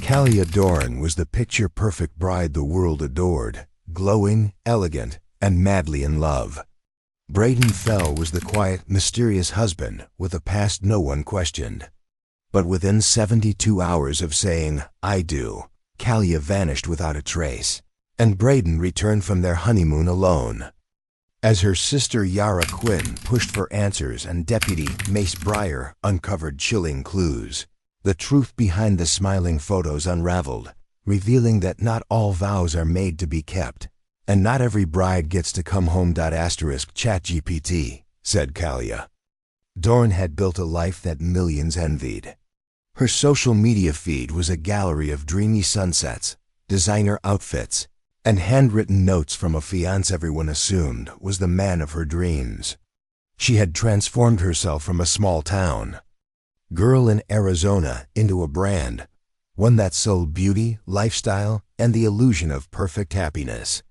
Callia was the picture-perfect bride the world adored, glowing, elegant, and madly in love. Braden Fell was the quiet, mysterious husband with a past no one questioned. But within 72 hours of saying, "I do," Callia vanished without a trace, and Braden returned from their honeymoon alone. As her sister Yara Quinn pushed for answers and Deputy Mace Breyer uncovered chilling clues, the truth behind the smiling photos unraveled, revealing that not all vows are made to be kept, and not every bride gets to come home. ChatGPT, said Callia. Dorn had built a life that millions envied. Her social media feed was a gallery of dreamy sunsets, designer outfits, and handwritten notes from a fiancé everyone assumed was the man of her dreams. She had transformed herself from a small town girl in Arizona into a brand, one that sold beauty, lifestyle, and the illusion of perfect happiness.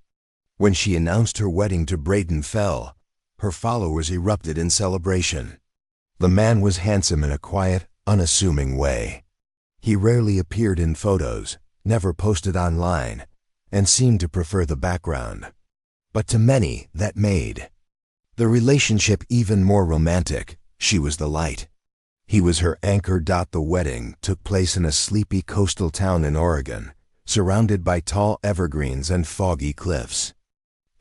When she announced her wedding to Braden Fell, her followers erupted in celebration. The man was handsome in a quiet, unassuming way. He rarely appeared in photos, never posted online, and seemed to prefer the background. But to many, that made the relationship even more romantic. She was the light. He was her anchor. The wedding took place in a sleepy coastal town in Oregon, surrounded by tall evergreens and foggy cliffs.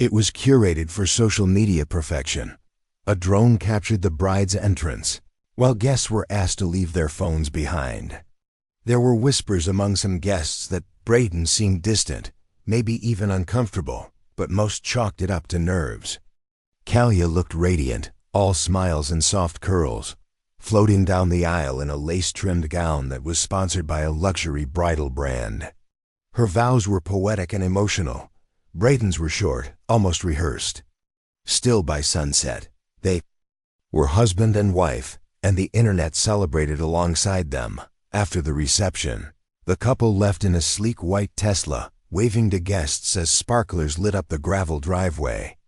It was curated for social media perfection. A drone captured the bride's entrance, while guests were asked to leave their phones behind. There were whispers among some guests that Braden seemed distant, maybe even uncomfortable, but most chalked it up to nerves. Callia looked radiant, all smiles and soft curls, floating down the aisle in a lace-trimmed gown that was sponsored by a luxury bridal brand. Her vows were poetic and emotional. Braden's were short, almost rehearsed. Still, by sunset, they were husband and wife, and the internet celebrated alongside them. After the reception, the couple left in a sleek white Tesla, waving to guests as sparklers lit up the gravel driveway.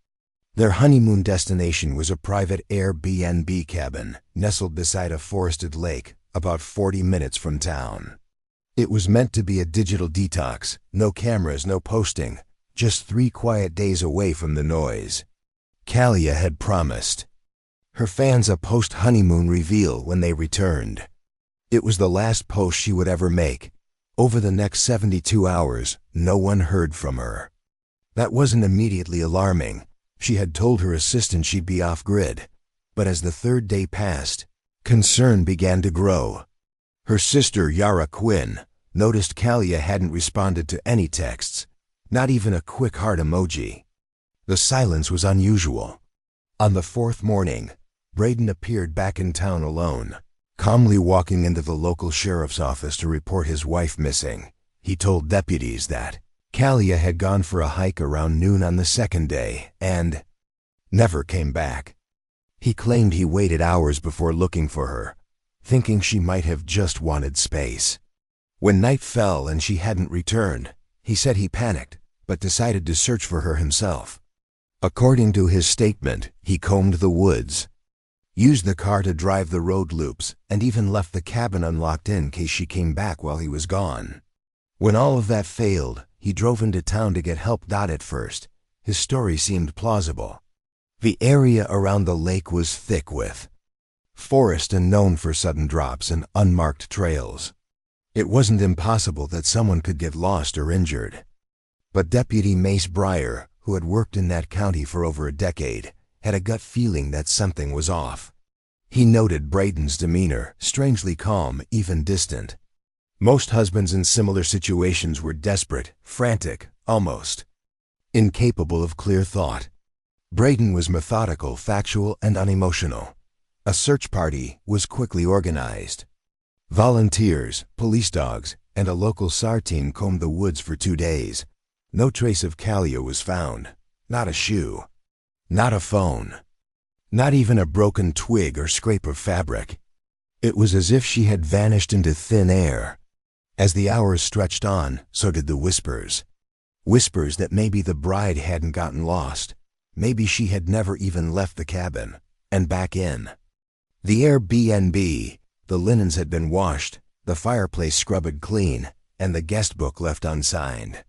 Their honeymoon destination was a private Airbnb cabin nestled beside a forested lake, about 40 minutes from town. It was meant to be a digital detox, no cameras, no posting, just 3 quiet days away from the noise. Callia had promised her fans a post-honeymoon reveal when they returned. It was the last post she would ever make. Over the next 72 hours, no one heard from her. That wasn't immediately alarming. She had told her assistant she'd be off-grid. But as the 3rd day passed, concern began to grow. Her sister, Yara Quinn, noticed Callia hadn't responded to any texts, not even a quick heart emoji. The silence was unusual. On the 4th morning, Braden appeared back in town alone. Calmly walking into the local sheriff's office to report his wife missing, he told deputies that Callia had gone for a hike around noon on the 2nd day and never came back. He claimed he waited hours before looking for her, thinking she might have just wanted space. When night fell and she hadn't returned, he said he panicked, but decided to search for her himself. According to his statement, he combed the woods, used the car to drive the road loops, and even left the cabin unlocked in case she came back while he was gone. When all of that failed, he drove into town to get help. At first, his story seemed plausible. The area around the lake was thick with forest and known for sudden drops and unmarked trails. It wasn't impossible that someone could get lost or injured. But Deputy Mace Breyer, who had worked in that county for over a decade, had a gut feeling that something was off. He noted Braden's demeanor, strangely calm, even distant. Most husbands in similar situations were desperate, frantic, almost incapable of clear thought. Braden was methodical, factual, and unemotional. A search party was quickly organized. Volunteers, police dogs, and a local SAR team combed the woods for 2 days. No trace of Callia was found. Not a shoe. Not a phone. Not even a broken twig or scrap of fabric. It was as if she had vanished into thin air. As the hours stretched on, so did the whispers. Whispers that maybe the bride hadn't gotten lost. Maybe she had never even left the cabin, and back in the Airbnb, the linens had been washed, the fireplace scrubbed clean, and the guest book left unsigned.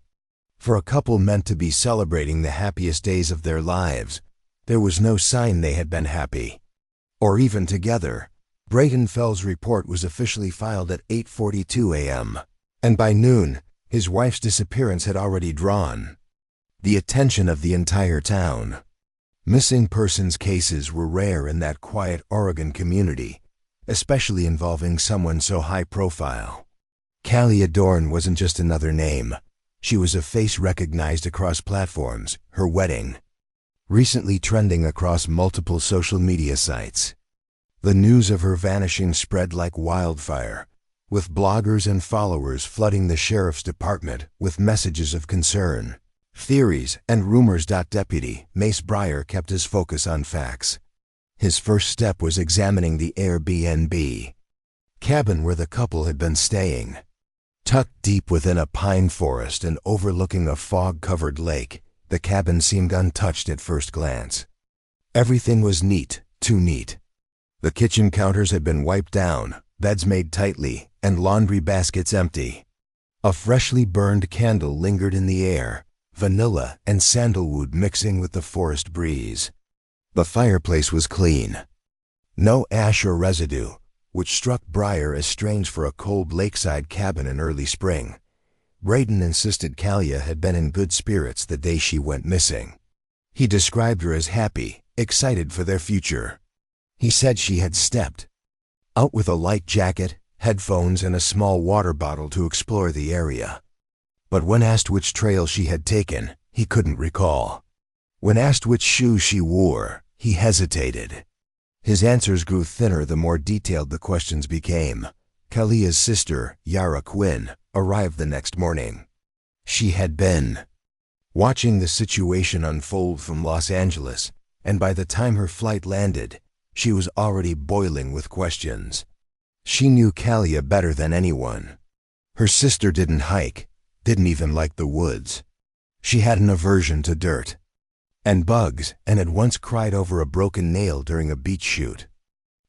For a couple meant to be celebrating the happiest days of their lives, there was no sign they had been happy, or even together. Braden Fell's report was officially filed at 8:42 a.m., and by noon, his wife's disappearance had already drawn the attention of the entire town. Missing persons cases were rare in that quiet Oregon community, especially involving someone so high profile. Callia Dorn wasn't just another name. She was a face recognized across platforms, her wedding recently trending across multiple social media sites. The news of her vanishing spread like wildfire, with bloggers and followers flooding the sheriff's department with messages of concern, theories, and rumors. Deputy Mace Breyer kept his focus on facts. His first step was examining the Airbnb cabin where the couple had been staying. Tucked deep within a pine forest and overlooking a fog-covered lake, the cabin seemed untouched at first glance. Everything was neat, too neat. The kitchen counters had been wiped down, beds made tightly, and laundry baskets empty. A freshly burned candle lingered in the air, vanilla and sandalwood mixing with the forest breeze. The fireplace was clean. No ash or residue, which struck Breyer as strange for a cold lakeside cabin in early spring. Braden insisted Callia had been in good spirits the day she went missing. He described her as happy, excited for their future. He said she had stepped out with a light jacket, headphones, and a small water bottle to explore the area. But when asked which trail she had taken, he couldn't recall. When asked which shoes she wore, he hesitated. His answers grew thinner the more detailed the questions became. Callia's sister, Yara Quinn, arrived the next morning. She had been watching the situation unfold from Los Angeles, and by the time her flight landed, she was already boiling with questions. She knew Callia better than anyone. Her sister didn't hike, didn't even like the woods. She had an aversion to dirt and bugs, and had once cried over a broken nail during a beach shoot.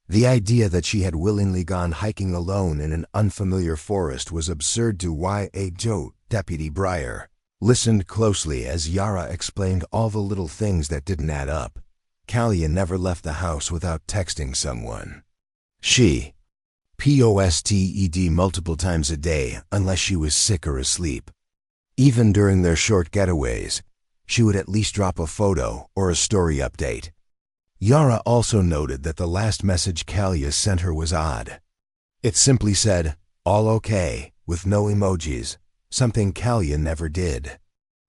The idea that she had willingly gone hiking alone in an unfamiliar forest was absurd to Y.A. Joe. Deputy Breyer listened closely as Yara explained all the little things that didn't add up. Callia never left the house without texting someone. She posted multiple times a day unless she was sick or asleep. Even during their short getaways, she would at least drop a photo or a story update. Yara also noted that the last message Callia sent her was odd. It simply said, "All okay," with no emojis, something Callia never did.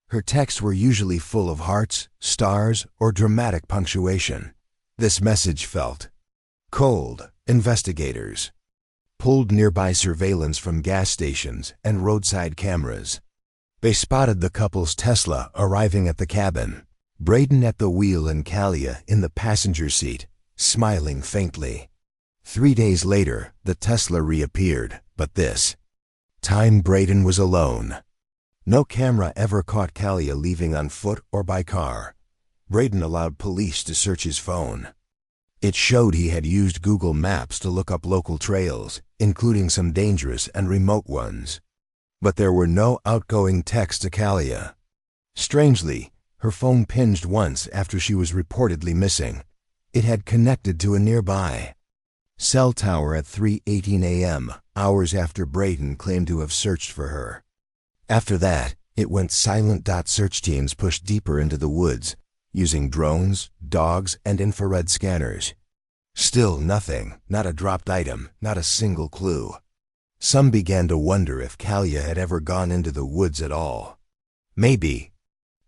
Her texts were usually full of hearts, stars, or dramatic punctuation. This message felt cold. Investigators pulled nearby surveillance from gas stations and roadside cameras. They spotted the couple's Tesla arriving at the cabin, Braden at the wheel and Callia in the passenger seat, smiling faintly. 3 days later, the Tesla reappeared, but this time Braden was alone. No camera ever caught Callia leaving on foot or by car. Braden allowed police to search his phone. It showed he had used Google Maps to look up local trails, including some dangerous and remote ones. But there were no outgoing texts to Callia. Strangely, her phone pinged once after she was reportedly missing. It had connected to a nearby cell tower at 3:18 a.m., hours after Braden claimed to have searched for her. After that, it went silent. Search teams pushed deeper into the woods, using drones, dogs, and infrared scanners. Still nothing, not a dropped item, not a single clue. Some began to wonder if Callia had ever gone into the woods at all. Maybe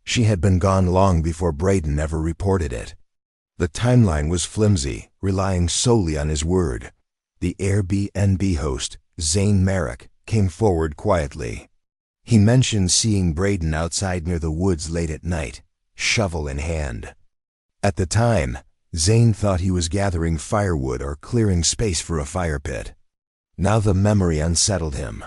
she had been gone long before Braden ever reported it. The timeline was flimsy, relying solely on his word. The Airbnb host, Zane Merrick, came forward quietly. He mentioned seeing Braden outside near the woods late at night, shovel in hand. At the time, Zane thought he was gathering firewood or clearing space for a fire pit. Now the memory unsettled him.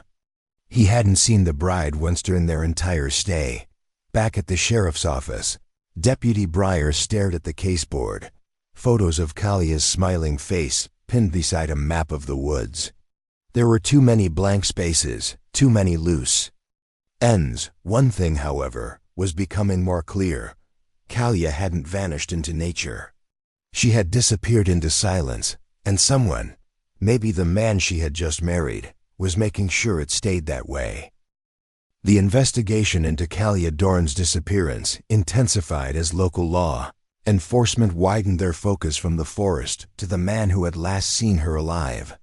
He hadn't seen the bride once during their entire stay. Back at the sheriff's office, Deputy Breyer stared at the caseboard. Photos of Callia's smiling face pinned beside a map of the woods. There were too many blank spaces, Too many loose ends. One thing, however, was becoming more clear. Callia hadn't vanished into nature. She had disappeared into silence, and someone, maybe the man she had just married, was making sure it stayed that way. The investigation into Callia Dorn's disappearance intensified as local law enforcement widened their focus from the forest to the man who had last seen her alive.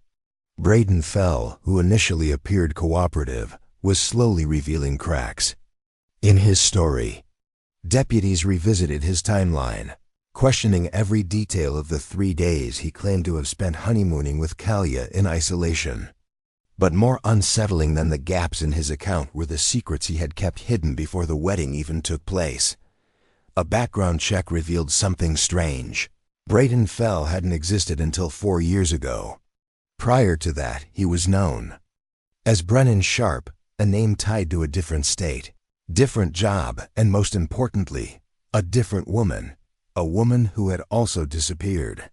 Braden Fell, who initially appeared cooperative, was slowly revealing cracks in his story. Deputies revisited his timeline, questioning every detail of the 3 days he claimed to have spent honeymooning with Callia in isolation. But more unsettling than the gaps in his account were the secrets he had kept hidden before the wedding even took place. A background check revealed something strange. Braden Fell hadn't existed until 4 years ago. Prior to that, he was known as Brennan Sharp, a name tied to a different state, different job, and most importantly, a different woman, a woman who had also disappeared.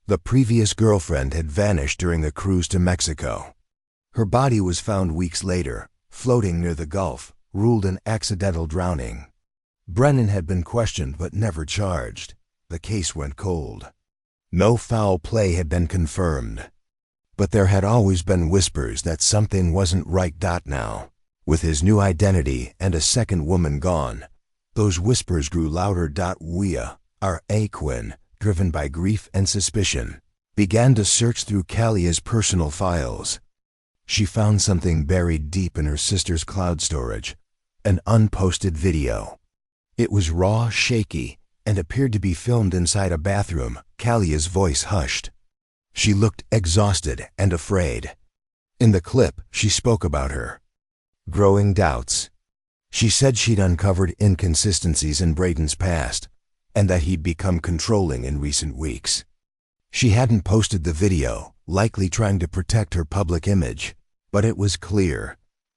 The previous girlfriend had vanished during a cruise to Mexico. Her body was found weeks later, floating near the Gulf, ruled an accidental drowning. Brennan had been questioned but never charged. The case went cold. No foul play had been confirmed. But there had always been whispers that something wasn't right. Now, with his new identity and a second woman gone, those whispers grew louder. Our Quinn, driven by grief and suspicion, began to search through Callia's personal files. She found something buried deep in her sister's cloud storage, an unposted video. It was raw, shaky, and appeared to be filmed inside a bathroom. Callia's voice hushed. She looked exhausted and afraid. In the clip, she spoke about her growing doubts. She said she'd uncovered inconsistencies in Braden's past, and that he'd become controlling in recent weeks. She hadn't posted the video, likely trying to protect her public image, but it was clear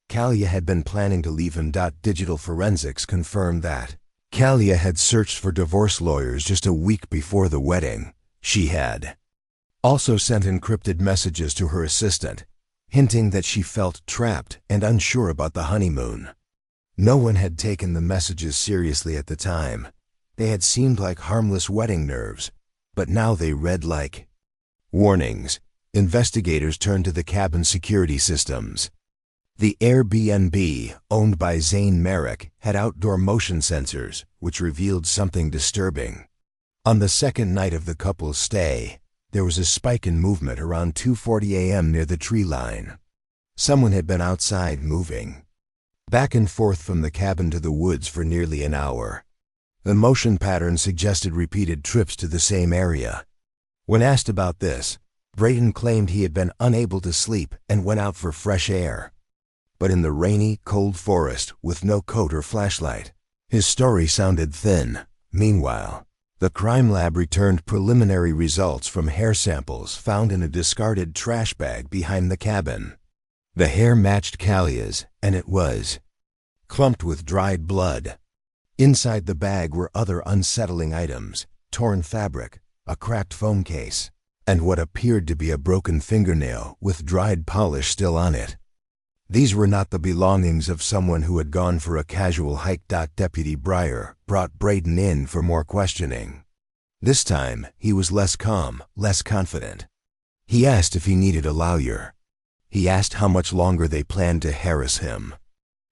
Callia had been planning to leave him. Digital forensics confirmed that Callia had searched for divorce lawyers just a week before the wedding. She had also sent encrypted messages to her assistant, hinting that she felt trapped and unsure about the honeymoon. No one had taken the messages seriously at the time. They had seemed like harmless wedding nerves, but now they read like warnings. Investigators turned to the cabin security systems. The Airbnb, owned by Zane Merrick, had outdoor motion sensors, which revealed something disturbing. On the second night of the couple's stay, there was a spike in movement around 2:40 a.m. near the tree line. Someone had been outside moving back and forth from the cabin to the woods for nearly an hour. The motion pattern suggested repeated trips to the same area. When asked about this, Braden claimed he had been unable to sleep and went out for fresh air. But in the rainy, cold forest, with no coat or flashlight, his story sounded thin. Meanwhile, the crime lab returned preliminary results from hair samples found in a discarded trash bag behind the cabin. The hair matched Callia's, and it was clumped with dried blood. Inside the bag were other unsettling items: torn fabric, a cracked phone case, and what appeared to be a broken fingernail with dried polish still on it. These were not the belongings of someone who had gone for a casual hike. Deputy Breyer brought Braden in for more questioning. This time, he was less calm, less confident. He asked if he needed a lawyer. He asked how much longer they planned to harass him.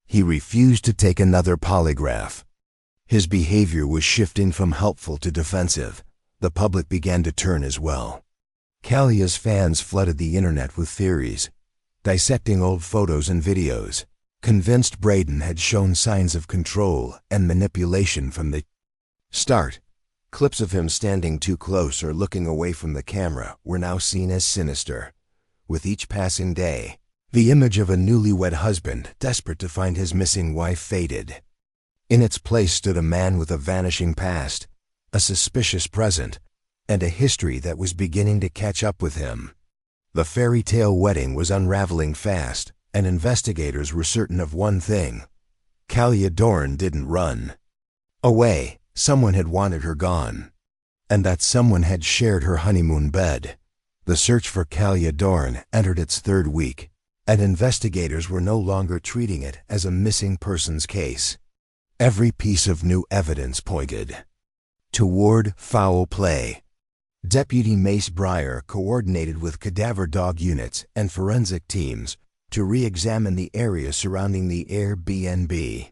He refused to take another polygraph. His behavior was shifting from helpful to defensive. The public began to turn as well. Callia's fans flooded the internet with theories, dissecting old photos and videos, convinced Braden had shown signs of control and manipulation from the start. Clips of him standing too close or looking away from the camera were now seen as sinister. With each passing day, the image of a newlywed husband desperate to find his missing wife faded. In its place stood a man with a vanishing past, a suspicious present, and a history that was beginning to catch up with him. The fairy tale wedding was unraveling fast, and investigators were certain of one thing: Callia Dorn didn't run away. Someone had wanted her gone, and that someone had shared her honeymoon bed. The search for Callia Dorn entered its third week, and investigators were no longer treating it as a missing persons case. Every piece of new evidence pointed toward foul play. Deputy Mace Breyer coordinated with cadaver dog units and forensic teams to re-examine the area surrounding the Airbnb.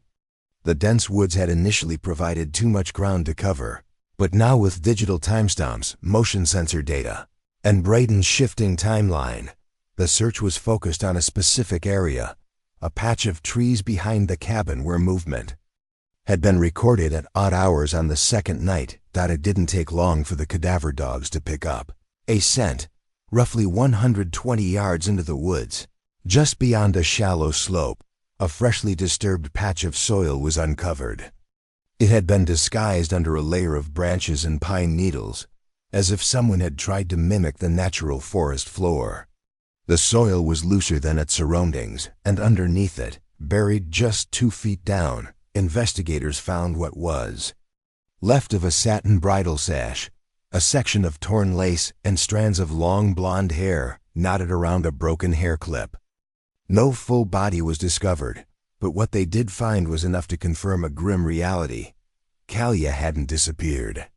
The dense woods had initially provided too much ground to cover, but now with digital timestamps, motion sensor data, and Braden's shifting timeline, the search was focused on a specific area, a patch of trees behind the cabin where movement had been recorded at odd hours on the second night that it didn't take long for the cadaver dogs to pick up a scent, roughly 120 yards into the woods. Just beyond a shallow slope, a freshly disturbed patch of soil was uncovered. It had been disguised under a layer of branches and pine needles, as if someone had tried to mimic the natural forest floor. The soil was looser than its surroundings, and underneath it, buried just 2 feet down, investigators found what was left of a satin bridal sash, a section of torn lace and strands of long blonde hair knotted around a broken hair clip. No full body was discovered, but what they did find was enough to confirm a grim reality. Callia hadn't disappeared.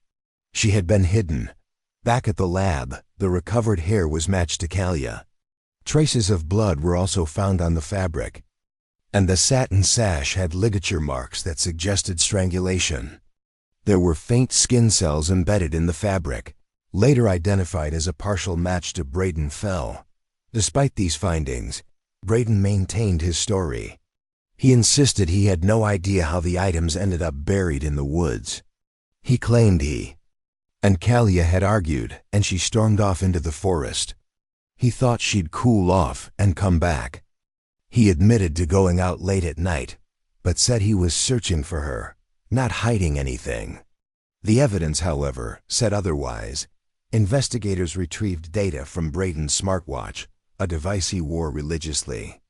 She had been hidden. Back at the lab, the recovered hair was matched to Callia. Traces of blood were also found on the fabric, and the satin sash had ligature marks that suggested strangulation. There were faint skin cells embedded in the fabric, later identified as a partial match to Braden Fell. Despite these findings, Braden maintained his story. He insisted he had no idea how the items ended up buried in the woods. He claimed and Callia had argued, and she stormed off into the forest. He thought she'd cool off and come back. He admitted to going out late at night, but said he was searching for her, not hiding anything. The evidence, however, said otherwise. Investigators retrieved data from Braden's smartwatch, a device he wore religiously.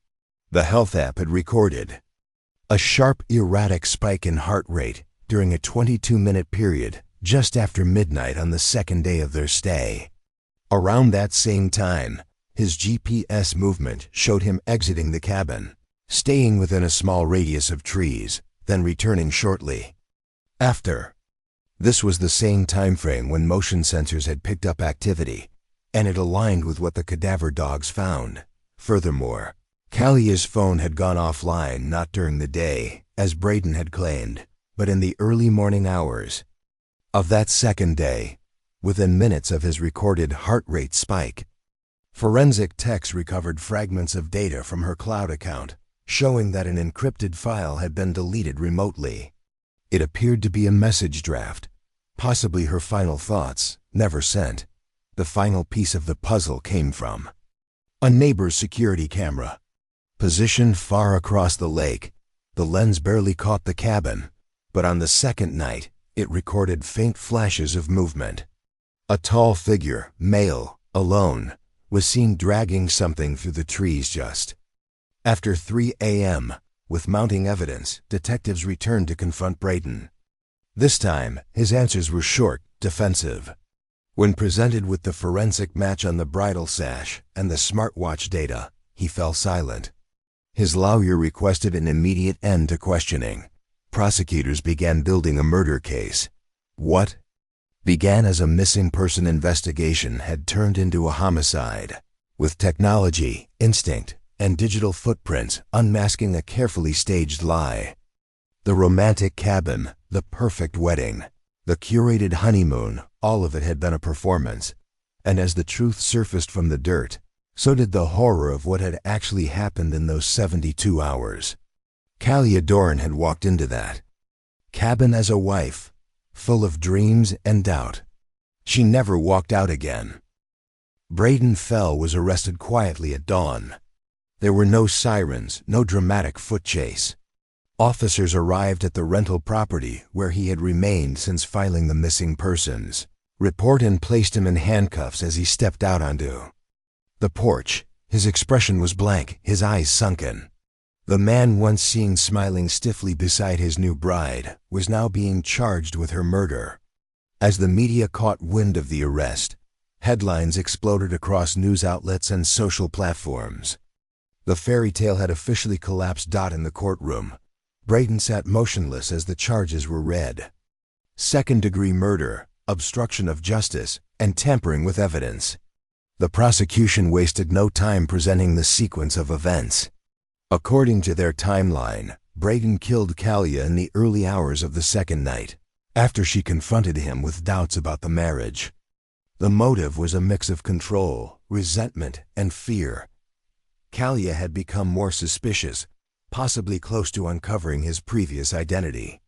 The health app had recorded a sharp, erratic spike in heart rate during a 22-minute period just after midnight on the second day of their stay. Around that same time, his GPS movement showed him exiting the cabin, staying within a small radius of trees, then returning shortly after. This was the same time frame when motion sensors had picked up activity, and it aligned with what the cadaver dogs found. Furthermore, Callia's phone had gone offline not during the day, as Braden had claimed, but in the early morning hours of that second day, within minutes of his recorded heart rate spike. Forensic techs recovered fragments of data from her cloud account, showing that an encrypted file had been deleted remotely. It appeared to be a message draft, possibly her final thoughts, never sent. The final piece of the puzzle came from a neighbor's security camera. Positioned far across the lake, the lens barely caught the cabin, but on the second night, it recorded faint flashes of movement. A tall figure, male, alone, was seen dragging something through the trees just after 3 a.m. With mounting evidence, detectives returned to confront Braden. This time, his answers were short, defensive. When presented with the forensic match on the bridal sash and the smartwatch data, he fell silent. His lawyer requested an immediate end to questioning. Prosecutors began building a murder case. What began as a missing person investigation had turned into a homicide, with technology, instinct, and digital footprints unmasking a carefully staged lie. The romantic cabin, the perfect wedding, the curated honeymoon, all of it had been a performance, and as the truth surfaced from the dirt, so did the horror of what had actually happened in those 72 hours. Callia Doran had walked into that cabin as a wife, full of dreams and doubt. She never walked out again. Braden Fell was arrested quietly at dawn. There were no sirens, no dramatic foot chase. Officers arrived at the rental property where he had remained since filing the missing persons report and placed him in handcuffs as he stepped out onto the porch. His expression was blank, his eyes sunken. The man once seen smiling stiffly beside his new bride was now being charged with her murder. As the media caught wind of the arrest, headlines exploded across news outlets and social platforms. The fairy tale had officially collapsed. In the courtroom, Braden sat motionless as the charges were read. Second-degree murder, obstruction of justice, and tampering with evidence. The prosecution wasted no time presenting the sequence of events. According to their timeline, Braden killed Callia in the early hours of the second night, after she confronted him with doubts about the marriage. The motive was a mix of control, resentment, and fear. Callia had become more suspicious, possibly close to uncovering his previous identity.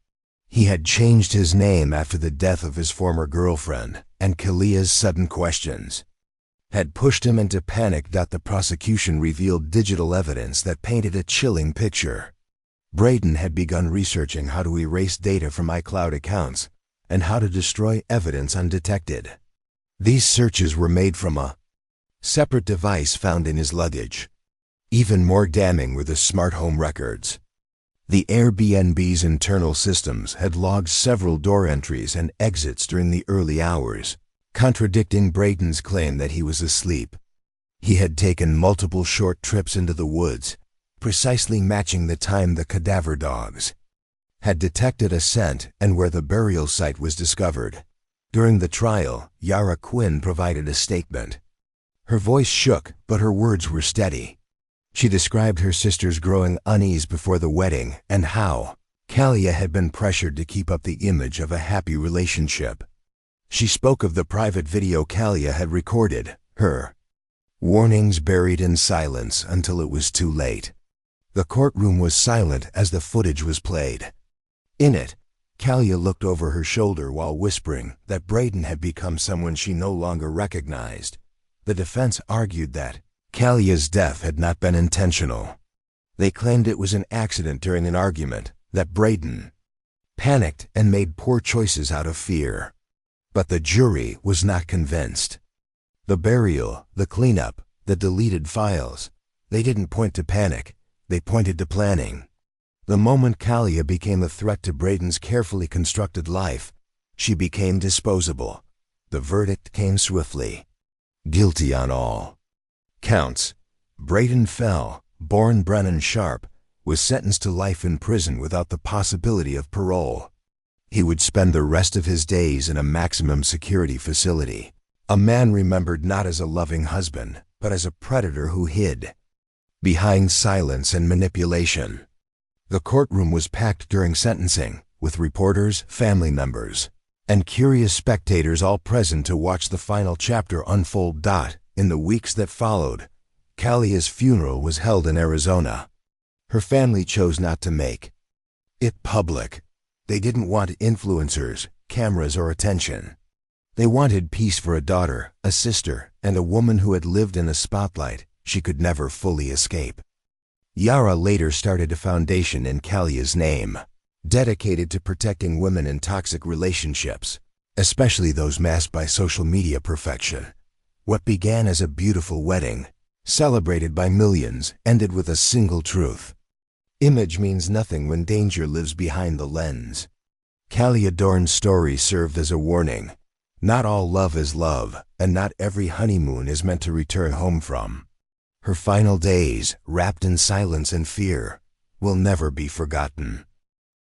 He had changed his name after the death of his former girlfriend, and Callia's sudden questions had pushed him into panic. The prosecution revealed digital evidence that painted a chilling picture. Braden had begun researching how to erase data from iCloud accounts and how to destroy evidence undetected. These searches were made from a separate device found in his luggage. Even more damning were the smart home records. The Airbnb's internal systems had logged several door entries and exits during the early hours, contradicting Braden's claim that he was asleep. He had taken multiple short trips into the woods, precisely matching the time the cadaver dogs had detected a scent and where the burial site was discovered. During the trial, Yara Quinn provided a statement. Her voice shook, but her words were steady. She described her sister's growing unease before the wedding and how Callia had been pressured to keep up the image of a happy relationship. She spoke of the private video Callia had recorded, her warnings buried in silence until it was too late. The courtroom was silent as the footage was played. In it, Callia looked over her shoulder while whispering that Braden had become someone she no longer recognized. The defense argued that Callia's death had not been intentional. They claimed it was an accident during an argument, that Braden panicked and made poor choices out of fear. But the jury was not convinced. The burial, the cleanup, the deleted files, they didn't point to panic, they pointed to planning. The moment Callia became a threat to Braden's carefully constructed life, she became disposable. The verdict came swiftly. Guilty on all counts. Braden Fell, born Brennan Sharp, was sentenced to life in prison without the possibility of parole. He would spend the rest of his days in a maximum security facility. A man remembered not as a loving husband, but as a predator who hid behind silence and manipulation. The courtroom was packed during sentencing, with reporters, family members, and curious spectators all present to watch the final chapter unfold. In the weeks that followed, Callia's funeral was held in Arizona. Her family chose not to make it public. They didn't want influencers, cameras, or attention. They wanted peace for a daughter, a sister, and a woman who had lived in a spotlight she could never fully escape. Yara later started a foundation in Callia's name, dedicated to protecting women in toxic relationships, especially those masked by social media perfection. What began as a beautiful wedding, celebrated by millions, ended with a single truth. Image means nothing when danger lives behind the lens. Callia Dorn's story served as a warning. Not all love is love, and not every honeymoon is meant to return home from. Her final days, wrapped in silence and fear, will never be forgotten.